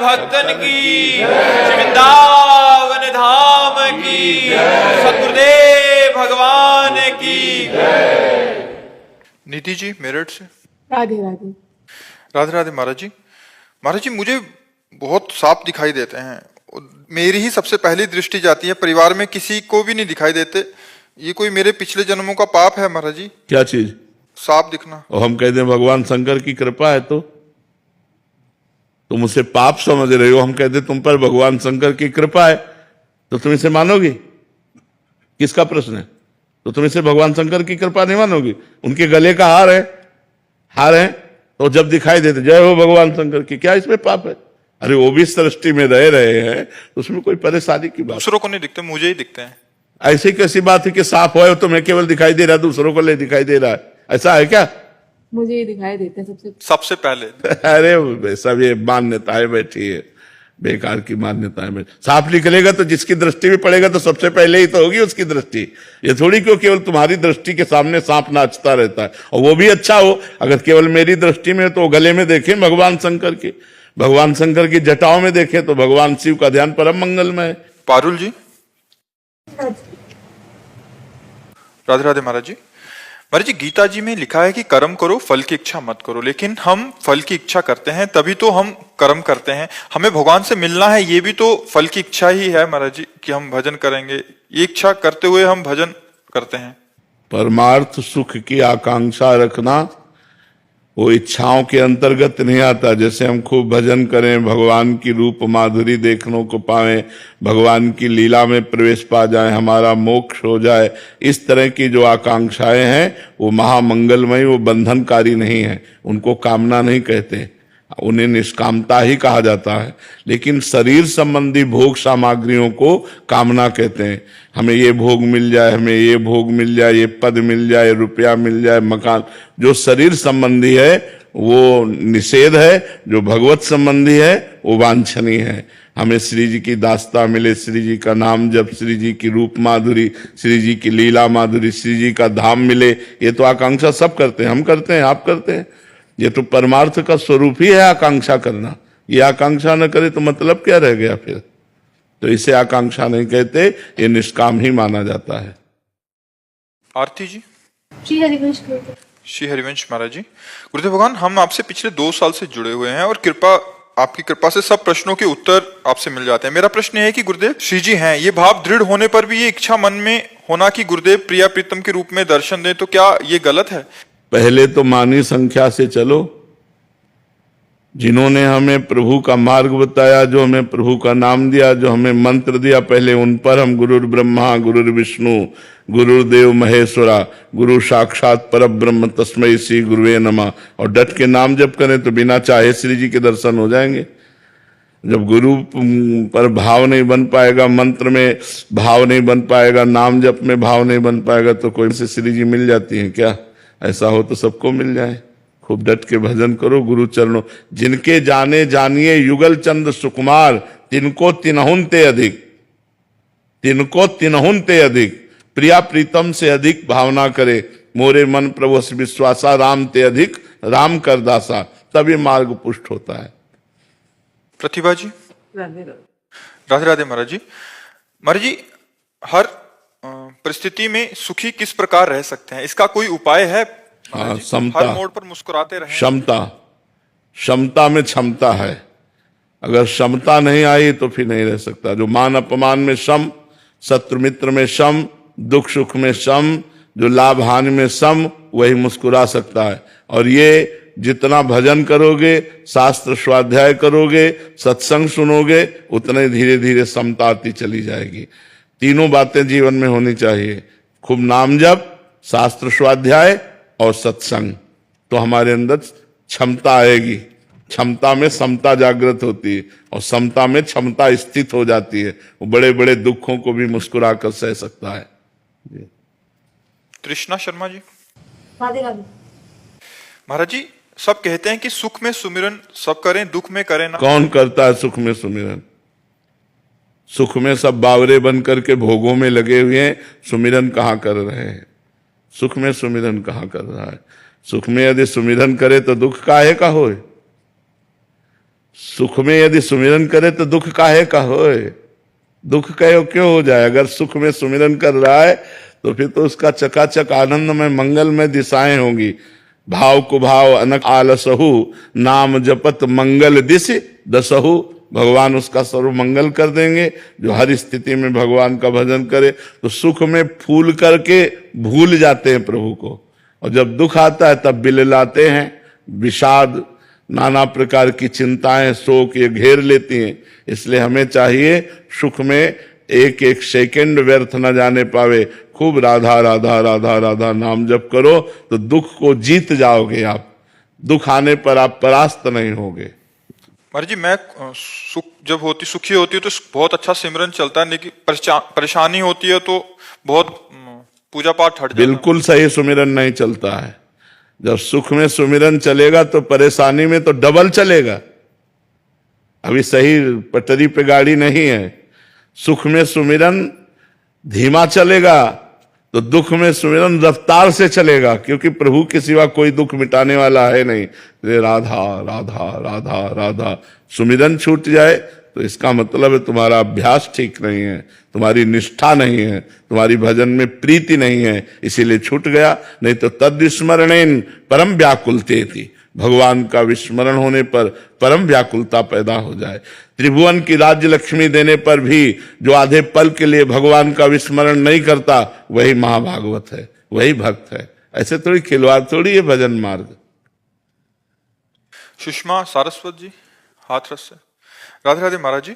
भक्तन की, वृंदावन धाम की, सतगुरुदेव भगवान की। नीति जी मेरठ से। राधे राधे। राधे राधे महाराज जी। महाराज जी मुझे बहुत साफ दिखाई देते हैं, मेरी ही सबसे पहली दृष्टि जाती है, परिवार में किसी को भी नहीं दिखाई देते। ये कोई मेरे पिछले जन्मों का पाप है महाराज जी? क्या चीज? साफ दिखना। और हम कहते हैं भगवान शंकर की कृपा है, तो तुम उसे पाप समझ रहे हो। हम कहते तुम पर भगवान शंकर की कृपा है, तो तुम इसे मानोगे? किसका प्रश्न है? तो तुम इसे भगवान शंकर की कृपा नहीं मानोगे? उनके गले का हार है तो जब दिखाई देते जय हो भगवान शंकर की, क्या इसमें पाप है? अरे वो भी सृष्टि में रह रहे हैं, तो उसमें कोई परेशानी की बात? दूसरों को नहीं दिखते, मुझे ही दिखते हैं। ऐसी कैसी बात है कि साफ हो तुम्हें केवल दिखाई दे रहा है, दूसरों को नहीं दिखाई दे रहा है? ऐसा है क्या? मुझे ही दिखाई देते हैं सबसे पहले। अरे सब ये मान्यताएं बैठी है, बेकार की मान्यताएं बैठी। साफ निकलेगा तो जिसकी दृष्टि में पड़ेगा तो सबसे पहले ही तो होगी उसकी दृष्टि। ये थोड़ी क्यों केवल तुम्हारी दृष्टि के सामने सांप नाचता रहता है, और वो भी अच्छा हो। अगर केवल मेरी दृष्टि में तो गले में देखें भगवान शंकर के, भगवान शंकर की जटाओं में देखें तो भगवान शिव का ध्यान परम मंगलमय है। पारुल जी। राधे राधे महाराज जी। महाराज जी गीता जी में लिखा है कि कर्म करो फल की इच्छा मत करो, लेकिन हम फल की इच्छा करते हैं तभी तो हम कर्म करते हैं। हमें भगवान से मिलना है, ये भी तो फल की इच्छा ही है महाराज जी, कि हम भजन करेंगे। ये इच्छा करते हुए हम भजन करते हैं। परमार्थ सुख की आकांक्षा रखना वो इच्छाओं के अंतर्गत नहीं आता। जैसे हम खूब भजन करें, भगवान की रूप माधुरी देखने को पाएं, भगवान की लीला में प्रवेश पा जाएं, हमारा मोक्ष हो जाए, इस तरह की जो आकांक्षाएं हैं वो महामंगलमयी, वो बंधनकारी नहीं है। उनको कामना नहीं कहते, उन्हें निष्कामता ही कहा जाता है। लेकिन शरीर संबंधी भोग सामग्रियों को कामना कहते हैं। हमें ये भोग मिल जाए, हमें ये भोग मिल जाए, ये पद मिल जाए, रुपया मिल जाए, मकान। जो शरीर संबंधी है वो निषेध है, जो भगवत संबंधी है वो वांछनीय है। हमें श्री जी की दास्ता मिले, श्री जी का नाम जब, श्री जी की रूप माधुरी, श्री जी की लीला माधुरी, श्री जी का धाम मिले, ये तो आकांक्षा सब करते हैं। हम करते हैं, आप करते हैं। ये तो परमार्थ का स्वरूप ही है आकांक्षा करना। ये आकांक्षा न करे तो मतलब क्या रह गया फिर? तो इसे आकांक्षा नहीं कहते, ये निष्काम ही माना जाता है। आरती जी। श्री हरिवंश। श्री हरिवंश महाराज जी। गुरुदेव भगवान, हम आपसे पिछले 2 साल से जुड़े हुए हैं और आपकी कृपा से सब प्रश्नों के उत्तर आपसे मिल जाते हैं। मेरा प्रश्न है कि गुरुदेव श्री जी हैं, ये भाव दृढ़ होने पर भी ये इच्छा मन में होना कि गुरुदेव प्रिया प्रीतम के रूप में दर्शन दें, तो क्या ये गलत है? पहले तो मानी संख्या से चलो। जिन्होंने हमें प्रभु का मार्ग बताया, जो हमें प्रभु का नाम दिया, जो हमें मंत्र दिया, पहले उन पर हम गुरुर ब्रह्मा गुरुर विष्णु गुरुदेव महेश्वरा गुरु साक्षात परब्रह्म तस्मै श्री गुरुवे नमः, और डट के नाम जप करें तो बिना चाहे श्री जी के दर्शन हो जाएंगे। जब गुरु पर भाव नहीं बन पाएगा, मंत्र में भाव नहीं बन पाएगा, नाम जप में भाव नहीं बन पाएगा, तो कोई से श्री जी मिल जाती है क्या? ऐसा हो तो सबको मिल जाए। खूब डट के भजन करो गुरु चरणों। जिनके जाने जानिए युगल चंद सुकुमार, तिनको तिनहुन ते अधिक, तिनको तिनहुन ते अधिक, प्रिया प्रीतम से अधिक भावना करे, मोरे मन प्रभु विश्वासा, राम ते अधिक राम कर दासा, तभी मार्ग पुष्ट होता है। प्रतिभा जी। राधे राधे महाराज जी। महाराज जी, हर परिस्थिति में सुखी किस प्रकार रह सकते हैं, इसका कोई उपाय है? क्षमता। हर मोड़ पर मुस्कुराते रहें। क्षमता में क्षमता है। अगर क्षमता नहीं आई तो फिर नहीं रह सकता। जो मान अपमान में सम, शत्रु मित्र में सम, दुख सुख में सम, जो लाभ हानि में सम, वही मुस्कुरा सकता है। और ये जितना भजन करोगे, शास्त्र स्वाध्याय करोगे, सत्संग सुनोगे, उतने धीरे धीरे समता आती चली जाएगी। तीनों बातें जीवन में होनी चाहिए, खूब नाम जप, शास्त्र स्वाध्याय और सत्संग, तो हमारे अंदर क्षमता आएगी। क्षमता में समता जागृत होती है, और समता में क्षमता स्थित हो जाती है। वो बड़े बड़े दुखों को भी मुस्कुरा कर सह सकता है। कृष्णा शर्मा जी। राधे राधे। महाराज जी, सब कहते हैं कि सुख में सुमिरन सब करें, दुख में करें ना। कौन करता है सुख में सुमिरन? सुख में सब बावरे बन करके भोगों में लगे हुए हैं, सुमिरन कहाँ कर रहे हैं? सुख में सुमिरन कहाँ कर रहा है? सुख में यदि सुमिरन करे तो दुख काहे का होए? सुख में यदि सुमिरन करे तो दुख काहे का होए, दुख कहो क्यों हो जाए। अगर सुख में सुमिरन कर रहा है तो फिर तो उसका चकाचक आनंद में मंगल में दिशाएं होंगी। भाव को भाव अनक आलसहु, नाम जपत मंगल दिश दसहु। भगवान उसका सर्व मंगल कर देंगे जो हर स्थिति में भगवान का भजन करे। तो सुख में फूल करके भूल जाते हैं प्रभु को, और जब दुख आता है तब बिललाते हैं। विषाद, नाना प्रकार की चिंताएं, शोक ये घेर लेती हैं। इसलिए हमें चाहिए सुख में एक एक सेकंड व्यर्थ न जाने पावे। खूब राधा राधा राधा राधा नाम जप करो तो दुख को जीत जाओगे आप। दुख आने पर आप परास्त नहीं होगे। महाराज जी, मैं जब सुखी होती है तो बहुत अच्छा सिमरन चलता है, लेकिन परेशानी होती है तो बहुत पूजा पाठ हट जाता है। बिल्कुल सही सुमिरन नहीं चलता है। जब सुख में सुमिरन चलेगा तो परेशानी में तो डबल चलेगा। अभी सही पटरी पे गाड़ी नहीं है। सुख में सुमिरन धीमा चलेगा तो दुख में सुमिरन रफ्तार से चलेगा, क्योंकि प्रभु के सिवा कोई दुख मिटाने वाला है नहीं। राधा राधा राधा राधा सुमिरन छूट जाए तो इसका मतलब है तुम्हारा अभ्यास ठीक नहीं है, तुम्हारी निष्ठा नहीं है, तुम्हारी भजन में प्रीति नहीं है, इसीलिए छूट गया। नहीं तो तद्विस्मरणेन परम व्याकुलते थी। भगवान का विस्मरण होने पर परम व्याकुलता पैदा हो जाए। त्रिभुवन की राज्य लक्ष्मी देने पर भी जो आधे पल के लिए भगवान का विस्मरण नहीं करता वही महाभागवत है, वही भक्त है। ऐसे थोड़ी खिलवाड़ थोड़ी है भजन मार्ग। सुषमा सारस्वत जी, हाथरस से। राधे राधे महाराज जी।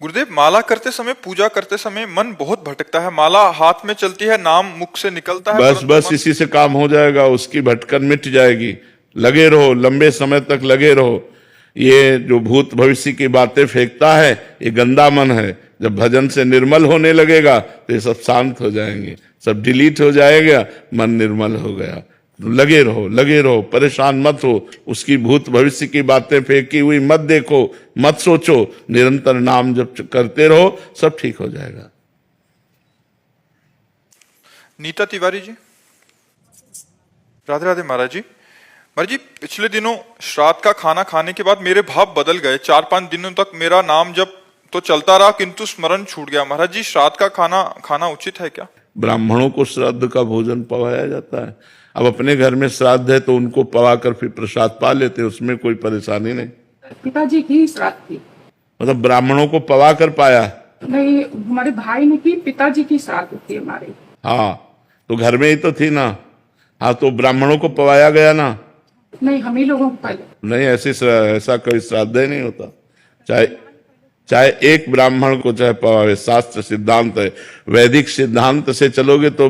गुरुदेव, माला करते समय, पूजा करते समय मन बहुत भटकता है। माला हाथ में चलती है, नाम मुख से निकलता है, बस इसी से काम हो जाएगा। उसकी भटकन मिट जाएगी। लगे रहो, लंबे समय तक लगे रहो। ये जो भूत भविष्य की बातें फेंकता है ये गंदा मन है। जब भजन से निर्मल होने लगेगा तो ये सब शांत हो जाएंगे, सब डिलीट हो जाएगा, मन निर्मल हो गया। लगे रहो, लगे रहो, परेशान मत हो। उसकी भूत भविष्य की बातें फेंकी हुई मत देखो, मत सोचो। निरंतर नाम जब करते रहो सब ठीक हो जाएगा। नीता तिवारी जी, राधे राधे महाराज जी। महाराज जी, पिछले दिनों श्राद्ध का खाना खाने के बाद मेरे भाव बदल गए। 4-5 दिनों तक मेरा नाम जब तो चलता रहा, किंतु स्मरण छूट गया। महाराज जी, श्राद्ध का खाना खाना उचित है क्या? ब्राह्मणों को श्राद्ध का भोजन पवाया जाता है। अब अपने घर में श्राद्ध है तो उनको पवा कर फिर प्रसाद पा लेते, उसमें कोई परेशानी नहीं। पिताजी की श्राद्ध थी, मतलब ब्राह्मणों को पवा कर पाया? नहीं, हमारे भाई ने की, पिताजी की श्राद्ध थी हमारे। हाँ, तो घर में ही तो थी ना। हाँ, तो ब्राह्मणों को पवाया गया ना? नहीं, हम ही लोगों को पहले। नहीं, ऐसा कोई श्राद्ध ही नहीं होता। चाहे एक ब्राह्मण को चाहे पवावे, शास्त्र सिद्धांत है। वैदिक सिद्धांत से चलोगे तो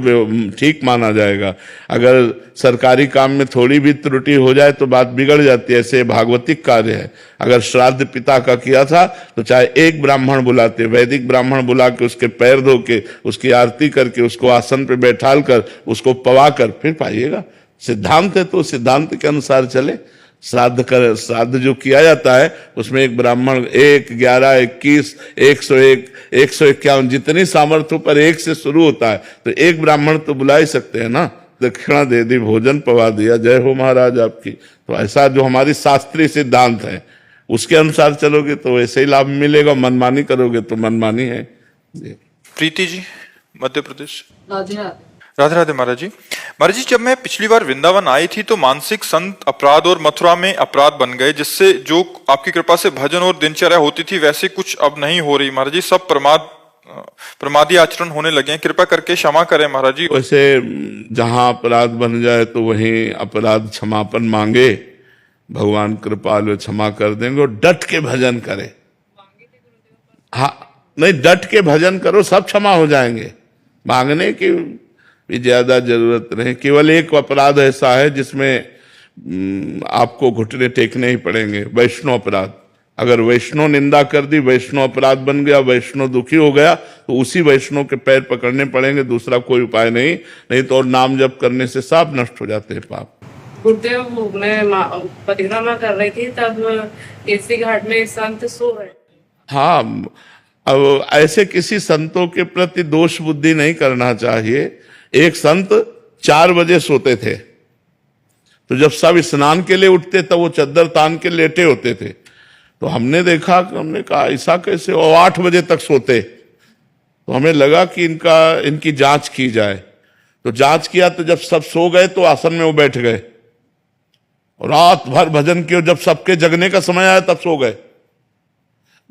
ठीक माना जाएगा। अगर सरकारी काम में थोड़ी भी त्रुटि हो जाए तो बात बिगड़ जाती है। ऐसे भागवतिक कार्य है। अगर श्राद्ध पिता का किया था तो चाहे एक ब्राह्मण बुलाते, वैदिक ब्राह्मण बुला के उसके पैर धो के, उसकी आरती करके, उसको आसन पे बैठाल कर, उसको पवा कर फिर पाइएगा। सिद्धांत है तो सिद्धांत के अनुसार चले। श्राद्ध जो किया जाता है उसमें एक ब्राह्मण 1, 11, 21, 101, 151 जितनी सामर्थ्य पर एक से शुरू होता है, तो एक ब्राह्मण तो बुला ही सकते हैं ना। दक्षिणा दे दी, भोजन पवा दिया, जय हो महाराज आपकी। तो ऐसा जो हमारी शास्त्रीय सिद्धांत है उसके अनुसार चलोगे तो वैसे ही लाभ मिलेगा। मनमानी करोगे तो मनमानी है। प्रीति जी, मध्य प्रदेश। राधे राधे। राधे राधे महाराज जी। महाराज जी, जब मैं पिछली बार वृंदावन आई थी तो मानसिक संत अपराध और मथुरा में अपराध बन गए, जिससे जो आपकी कृपा से भजन और दिनचर्या होती थी वैसे कुछ अब नहीं हो रही। महाराज जी, सब प्रमादी आचरण होने लगे हैं, कृपा करके क्षमा करें महाराज जी। वैसे जहां अपराध बन जाए तो वहीं अपराध क्षमापन मांगे, भगवान कृपालु क्षमा कर देंगे। और डट के भजन करे। हाँ, नहीं, डट के भजन करो, सब क्षमा हो जाएंगे। मांगने की भी ज्यादा जरूरत नहीं। केवल एक अपराध ऐसा है जिसमें आपको घुटने टेकने ही पड़ेंगे, वैष्णव अपराध। अगर वैष्णव निंदा कर दी, वैष्णव अपराध बन गया, वैष्णव दुखी हो गया, तो उसी वैष्णव के पैर पकड़ने पड़ेंगे, दूसरा कोई उपाय नहीं तो और नाम जप करने से सब नष्ट हो जाते हैं पाप। गुरुदेव, मैं परिक्रमा कर रही थी तब केसरी घाट में संत सो रहे। हाँ, अब ऐसे किसी संतों के प्रति दोष बुद्धि नहीं करना चाहिए। एक संत 4 बजे सोते थे, तो जब सब स्नान के लिए उठते तब वो चद्दर तान के लेटे होते थे। तो हमने देखा, हमने कहा ऐसा कैसे, और 8 बजे तक सोते। तो हमें लगा कि इनकी जांच की जाए। तो जांच किया तो जब सब सो गए तो आसन में वो बैठ गए और रात भर भजन किए। जब सबके जगने का समय आया तब सो गए।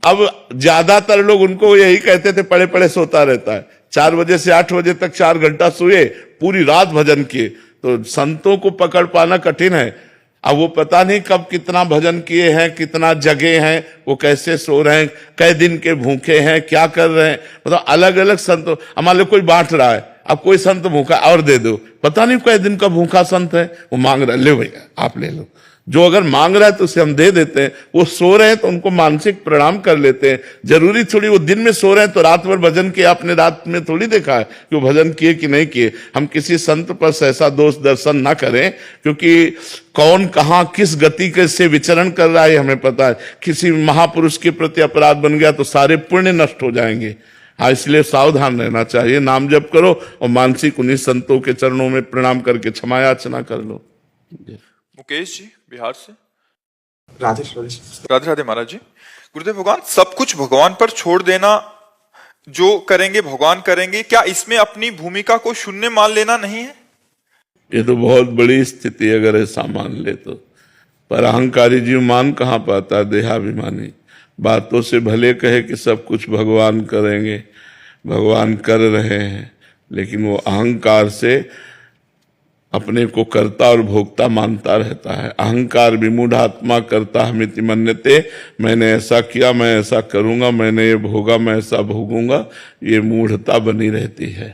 अब ज्यादातर लोग उनको यही कहते थे, पड़े पड़े सोता रहता है। 4 बजे से 8 बजे तक 4 घंटा सोए, पूरी रात भजन किए। तो संतों को पकड़ पाना कठिन है। अब वो पता नहीं कब कितना भजन किए हैं, कितना जगे हैं, वो कैसे सो रहे हैं, कै दिन के भूखे हैं, क्या कर रहे हैं। मतलब अलग अलग संत, हमारे कोई बांट रहा है, अब कोई संत भूखा और दे दो, पता नहीं कै दिन का भूखा संत है, वो मांग रहा है, ले भैया आप ले लो। जो अगर मांग रहा है तो उसे हम दे देते हैं। वो सो रहे हैं तो उनको मानसिक प्रणाम कर लेते हैं। जरूरी थोड़ी वो दिन में सो रहे हैं तो रात भर भजन किया, आपने रात में थोड़ी देखा है कि वो भजन किए कि नहीं किए। हम किसी संत पर ऐसा दोष दर्शन ना करें, क्योंकि कौन कहां किस गति के से विचरण कर रहा है हमें पता है। किसी महापुरुष के प्रति अपराध बन गया तो सारे पुण्य नष्ट हो जाएंगे। हाँ, इसलिए सावधान रहना चाहिए। नाम जप करो और मानसिक उन्हीं संतों के चरणों में प्रणाम करके क्षमा याचना कर लो। मुकेश जी बिहार से। राधे राधे राधे महाराज जी। गुरुदेव भगवान, सब कुछ भगवान पर छोड़ देना, जो करेंगे भगवान करेंगे, क्या इसमें अपनी भूमिका को शून्य मान लेना नहीं है? ये तो बहुत बड़ी स्थिति अगर ऐसा मान ले तो। पर अहंकारी जीव मान कहाँ पाता, देहाभिमानी। बातों से भले कहे कि सब कुछ भगवान करेंगे, भगवान कर रहे हैं, लेकिन वो अहंकार से अपने को कर्ता और भोक्ता मानता रहता है। अहंकार विमूढ़ात्मा कर्ता हमिति मन्यते, मैंने ऐसा किया, मैं ऐसा करूंगा, मैंने ये भोगा, मैं ऐसा भोगूंगा, ये मूढ़ता बनी रहती है।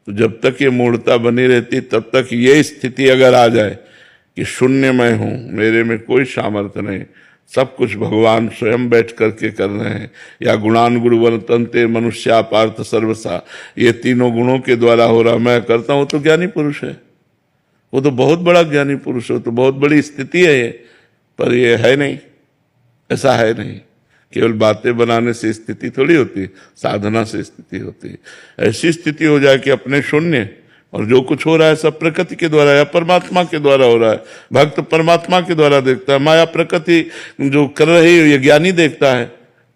तो जब तक ये मूढ़ता बनी रहती तब तक ये स्थिति अगर आ जाए कि शून्य मैं हूं, मेरे में कोई सामर्थ्य नहीं, सब कुछ भगवान स्वयं बैठ करके कर रहे हैं, या गुणान गुणवंतन्ते मनुष्या पार्थ सर्वसा, ये तीनों गुणों के द्वारा हो रहा, मैं करता हूं, तो ज्ञानी पुरुष है। वो तो बहुत बड़ा ज्ञानी पुरुष है, तो बहुत बड़ी स्थिति है ये। पर ये है नहीं, ऐसा है नहीं। केवल बातें बनाने से स्थिति थोड़ी होती, साधना से स्थिति होती। ऐसी स्थिति हो जाए कि अपने शून्य, और जो कुछ हो रहा है सब प्रकृति के द्वारा या परमात्मा के द्वारा हो रहा है। भक्त परमात्मा के द्वारा देखता है, माया प्रकृति जो कर रही है ये ज्ञानी देखता है।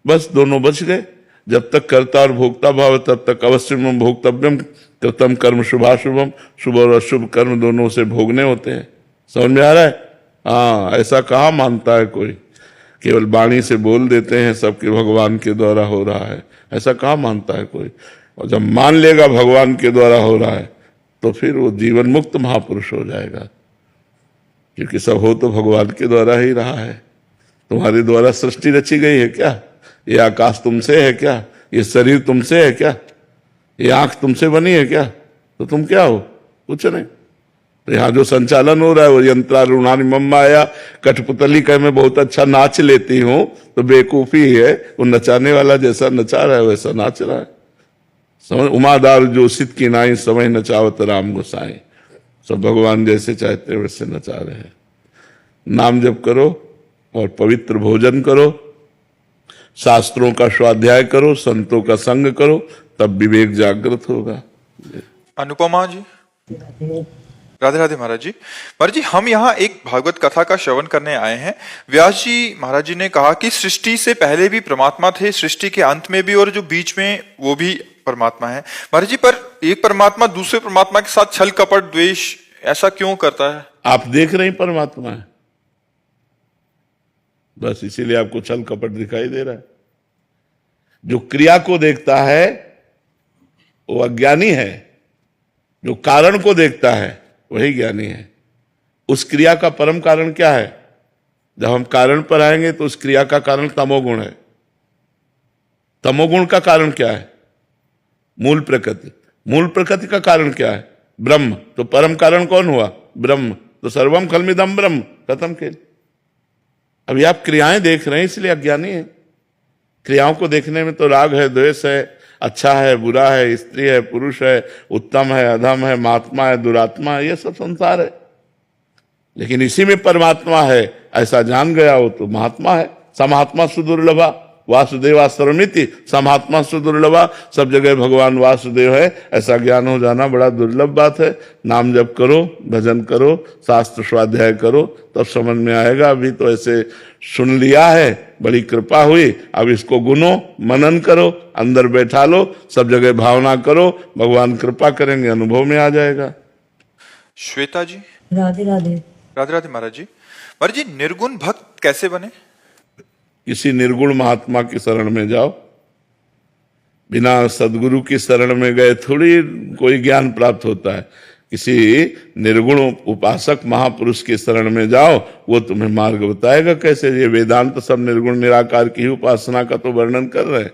बस दोनों बच गए। जब तक कर्ता और भोक्ता भाव तब तक अवश्यम भोक्तव्यम कृतम कर्म शुभाशुभम, शुभ और अशुभ कर्म दोनों से भोगने होते हैं। समझ में आ रहा है? हाँ, ऐसा कहाँ मानता है कोई। केवल वाणी से बोल देते हैं सबके भगवान के द्वारा हो रहा है, ऐसा कहाँ मानता है कोई। और जब मान लेगा भगवान के द्वारा हो रहा है तो फिर वो जीवन मुक्त महापुरुष हो जाएगा, क्योंकि सब हो तो भगवान के द्वारा ही रहा है। तुम्हारे द्वारा सृष्टि रची गई है क्या? ये आकाश तुमसे है क्या? ये शरीर तुमसे है क्या? ये आंख तुमसे बनी है क्या? तो तुम क्या हो? कुछ नहीं। तो यहाँ जो संचालन हो रहा है वो यंत्रारूढ़ानि मम माया, कठपुतली कह मैं बहुत अच्छा नाच लेती हूँ, तो बेवकूफी है। वो नचाने वाला जैसा नचा रहा है वैसा नाच रहा है। समझ, उमादार जो सिद्ध की नाई समय नचावत राम गोसाई। सब भगवान जैसे चाहते वैसे नचा रहे हैं। नाम जप करो और पवित्र भोजन करो, शास्त्रों का स्वाध्याय करो, संतों का संग करो, तब विवेक जागृत होगा। अनुपमा जी। राधे राधे महाराज जी। महाराज जी, हम यहाँ एक भागवत कथा का श्रवण करने आए हैं। व्यास जी महाराज जी ने कहा कि सृष्टि से पहले भी परमात्मा थे, सृष्टि के अंत में भी, और जो बीच में वो भी परमात्मा है। महाराज जी, पर एक परमात्मा दूसरे परमात्मा के साथ छल कपट द्वेष ऐसा क्यों करता है? आप देख रहे हैं परमात्मा है, बस इसीलिए आपको छल कपट दिखाई दे रहा है। जो क्रिया को देखता है वो अज्ञानी है, जो कारण को देखता है वही ज्ञानी है। उस क्रिया का परम कारण क्या है? जब हम कारण पर आएंगे तो उस क्रिया का कारण तमोगुण है। तमोगुण का कारण क्या है? मूल प्रकृति। मूल प्रकृति का कारण क्या है? ब्रह्म। तो परम कारण कौन हुआ? ब्रह्म। तो सर्वम खलमिदम ब्रह्म, खत्म खेल। अभी आप क्रियाएं देख रहे हैं इसलिए अज्ञानी है। क्रियाओं को देखने में तो राग है, द्वेष है, अच्छा है, बुरा है, स्त्री है, पुरुष है, उत्तम है, अधम है, महात्मा है, दुरात्मा है, ये सब संसार है। लेकिन इसी में परमात्मा है ऐसा जान गया हो तो महात्मा है। समात्मा सुदुर्लभा, वासुदेवा सर्वमिति समात्मा सुदुर्लभा, सब जगह भगवान वासुदेव है, ऐसा ज्ञान हो जाना बड़ा दुर्लभ बात है। नाम जप करो, भजन करो, शास्त्र स्वाध्याय करो, तब समझ में आएगा। अभी तो ऐसे सुन लिया है, बड़ी कृपा हुई, अब इसको गुनो, मनन करो, अंदर बैठा लो, सब जगह भावना करो, भगवान कृपा करेंगे, अनुभव में आ जाएगा। श्वेता जी। राधे राधे। राधे राधे महाराज जी। महाराज जी, निर्गुण भक्त कैसे बने? किसी निर्गुण महात्मा की शरण में जाओ, बिना सदगुरु की शरण में गए थोड़ी कोई ज्ञान प्राप्त होता है। किसी निर्गुण उपासक महापुरुष की शरण में जाओ, वो तुम्हें मार्ग बताएगा कैसे। ये वेदांत सब निर्गुण निराकार की ही उपासना का तो वर्णन कर रहे हैं।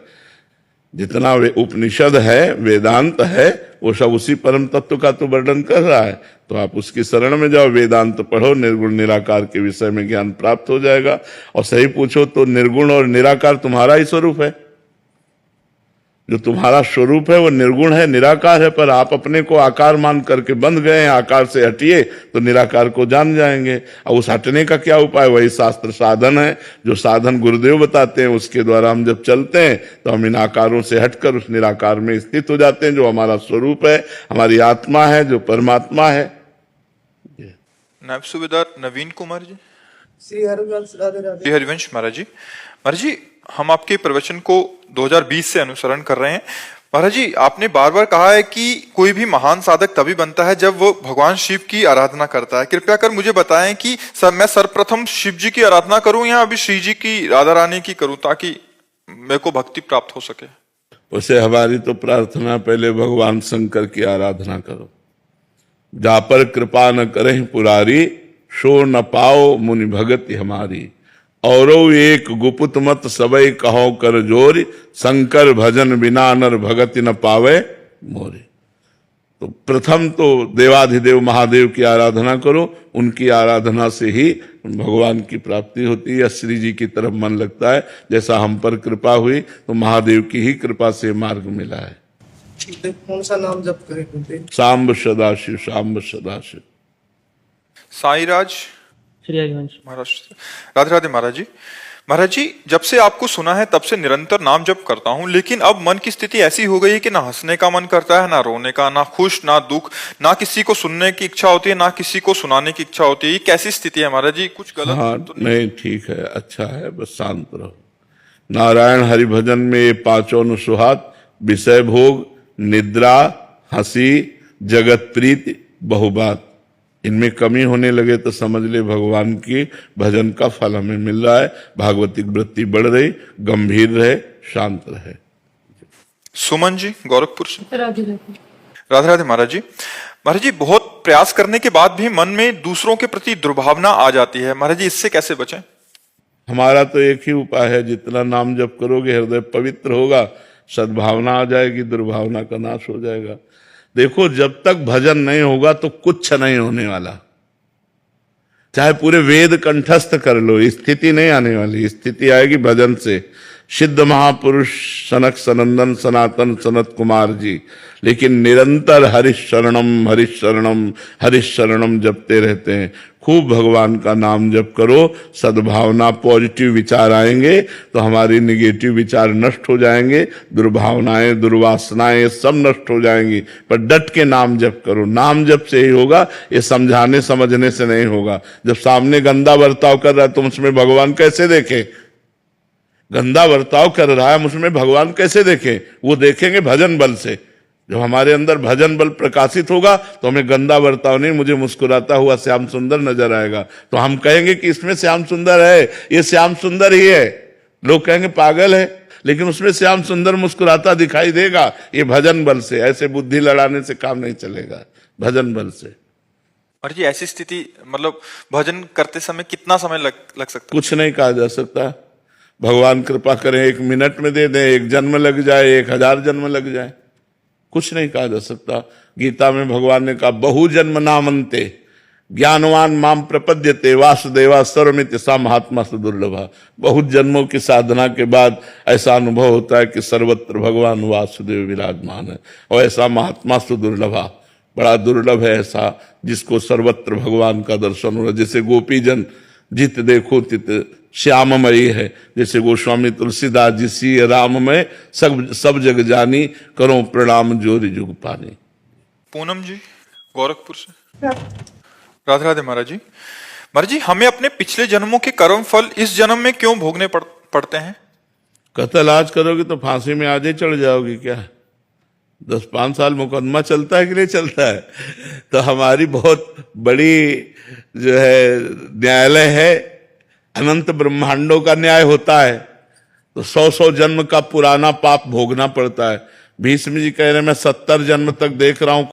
जितना वे उपनिषद है, वेदांत है, वो सब उसी परम तत्व का तो वर्णन कर रहा है। तो आप उसकी शरण में जाओ, वेदांत पढ़ो, निर्गुण निराकार के विषय में ज्ञान प्राप्त हो जाएगा। और सही पूछो तो निर्गुण और निराकार तुम्हारा ही स्वरूप है। जो तुम्हारा स्वरूप है वो निर्गुण है, निराकार है, पर आप अपने को आकार मान करके बंध गए हैं। आकार से हटिए तो निराकार को जान जाएंगे। और उस हटने का क्या उपाय? वही शास्त्र साधन है, जो साधन गुरुदेव बताते हैं, उसके द्वारा हम जब चलते हैं तो हम इन आकारों से हटकर उस निराकार में स्थित हो जाते हैं, जो हमारा स्वरूप है, हमारी आत्मा है, जो परमात्मा है। नायब सूबेदार नवीन कुमार जी। श्री हरिवंश राधे राधे। श्री हरिवंश महाराज जी। महाराज जी, हम आपके प्रवचन को 2020 से अनुसरण कर रहे हैं। महाराज जी, आपने बार बार कहा है कि कोई भी महान साधक तभी बनता है जब वो भगवान शिव की आराधना करता है। कृपया कर मुझे बताएं कि मैं सर्वप्रथम शिव जी की आराधना करूं या अभी श्री जी की, राधा रानी की करूं, ताकि मेरे को भक्ति प्राप्त हो सके। उसे हमारी तो प्रार्थना, पहले भगवान शंकर की आराधना करो। जा पर कृपा न करें पुरारी, शो न पाओ मुनि भगति हमारी। औरो एक गुपुत मत सबई कहो कर जोरी, शंकर भजन बिना नर भगति न पावे मोरी। तो प्रथम तो देवाधिदेव महादेव की आराधना करो, उनकी आराधना से ही भगवान की प्राप्ति होती है। श्री जी की तरफ मन लगता है। जैसा हम पर कृपा हुई तो महादेव की ही कृपा से मार्ग मिला है। कौन सा नाम जप करें? सांब सदाशिव, सांब सदाशिव। साईराज। श्री हरिवंश महाराज। राधे राधे महाराज जी। महाराज जी, जब से आपको सुना है तब से निरंतर नाम जप करता हूँ, लेकिन अब मन की स्थिति ऐसी हो गई है कि ना हंसने का मन करता है, ना रोने का, ना खुश, ना दुख, ना किसी को सुनने की इच्छा होती है, ना किसी को सुनाने की इच्छा होती है। ये कैसी स्थिति है महाराज जी? कुछ गलत हाँ, तो नहीं, ठीक है, अच्छा है, बस शांत रहो। नारायण हरि भजन में ये पांचों अनुसुहात, विषय भोग, निद्रा, हंसी, जगत प्रीति, बहुबात, इनमें कमी होने लगे तो समझ ले भगवान की भजन का फल हमें मिल रहा है। भागवतिक वृत्ति बढ़ रही, गंभीर रहे, शांत रहे। सुमन जी, गोरखपुर से। राधे राधे। राधे राधे महाराज जी। महाराज जी, बहुत प्रयास करने के बाद भी मन में दूसरों के प्रति दुर्भावना आ जाती है। महाराज जी, इससे कैसे बचें? हमारा तो एक ही उपाय है, जितना नाम जप करोगे हृदय पवित्र होगा, सद्भावना आ जाएगी, दुर्भावना का नाश हो जाएगा। देखो, जब तक भजन नहीं होगा तो कुछ नहीं होने वाला। चाहे पूरे वेद कंठस्थ कर लो, स्थिति नहीं आने वाली। स्थिति आएगी भजन से। सिद्ध महापुरुष सनक सनंदन सनातन सनत कुमार जी लेकिन निरंतर हरिशरणम हरिशरणम हरिशरणम जपते रहते हैं। खूब भगवान का नाम जप करो, सद्भावना, पॉजिटिव विचार आएंगे तो हमारी निगेटिव विचार नष्ट हो जाएंगे, दुर्भावनाएं, दुर्वासनाएं सब नष्ट हो जाएंगी। पर डट के नाम जप करो। नाम जप से ही होगा, ये समझाने समझने से नहीं होगा। जब सामने गंदा बर्ताव कर रहा है तुम उसमें भगवान कैसे देखें? गंदा बर्ताव कर रहा है उसमें भगवान कैसे देखें? वो देखेंगे भजन बल से। जब हमारे अंदर भजन बल प्रकाशित होगा तो हमें गंदा बर्ताव नहीं, मुझे मुस्कुराता हुआ श्याम सुंदर नजर आएगा। तो हम कहेंगे कि इसमें श्याम सुंदर है, ये श्याम सुंदर ही है। लोग कहेंगे पागल है, लेकिन उसमें श्याम सुंदर मुस्कुराता दिखाई देगा। ये भजन बल से। ऐसे बुद्धि लड़ाने से काम नहीं चलेगा, भजन बल से। और जी, ऐसी स्थिति मतलब भजन करते समय कितना समय लग सकता है? कुछ नहीं कहा जा सकता। भगवान कृपा करें 1 मिनट में दे दें, 1 जन्म लग जाए, 1000 जन्म लग जाए, कुछ नहीं कहा जा सकता। गीता में भगवान ने कहा बहु जन्म नामन्ते ज्ञानवान माम प्रपद्यते वासुदेवा सर्वमिति सा महात्मा सुदुर्लभा। बहुत जन्मों की साधना के बाद ऐसा अनुभव होता है कि सर्वत्र भगवान वासुदेव विराजमान है। और ऐसा महात्मा सुदुर्लभा, बड़ा दुर्लभ है ऐसा जिसको सर्वत्र भगवान का दर्शन हो रहा। जैसे गोपी जन जित देखो तित श्याममयी है। जैसे गोस्वामी तुलसीदास जी सी राममय सब जग जानी, करो प्रणाम जोरि जुग पानी। पूनम जी गोरखपुर से। राधे राधे महाराज जी। महाराज जी, हमें अपने पिछले जन्मों के कर्म फल इस जन्म में क्यों भोगने पड़ते हैं? कत्ल आज करोगे तो फांसी में आज ही चढ़ जाओगे क्या? 10-5 साल मुकदमा चलता है कि नहीं चलता है? तो हमारी बहुत बड़ी जो है न्यायालय है, अनंत ब्रह्मांडों का न्याय होता है। तो 100 जन्म का पुराना पाप भोगना पड़ता है। भीष्म जी कह रहे मैं 70 जन्म तक देख रहा हूं